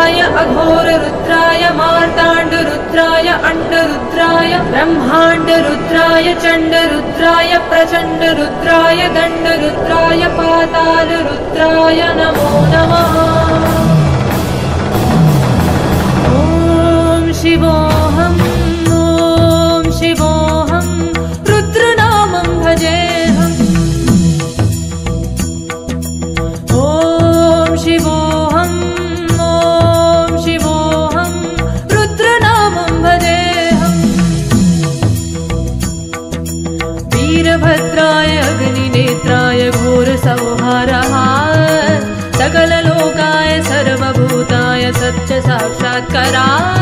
रुद्राय अघोर रुद्राय मार्ताण्ड रुद्राय अंड रुद्राय ब्रह्मांड रुद्राय चंड रुद्राय प्रचंड रुद्राय दंड रुद्राय पाताल रुद्राय नमो नमः। ॐ शिवोऽहम् ॐ शिवोऽहम् रुद्रनामं भजेऽहम्। ॐ शिवोऽहम् ॐ शिवोऽहम् रुद्रनामं भजेऽहम्। वीरभद्राय अग्निनेत्राय घोरसंहारः सकललोकाय सर्वभूताय सच्च साक्षात्काराय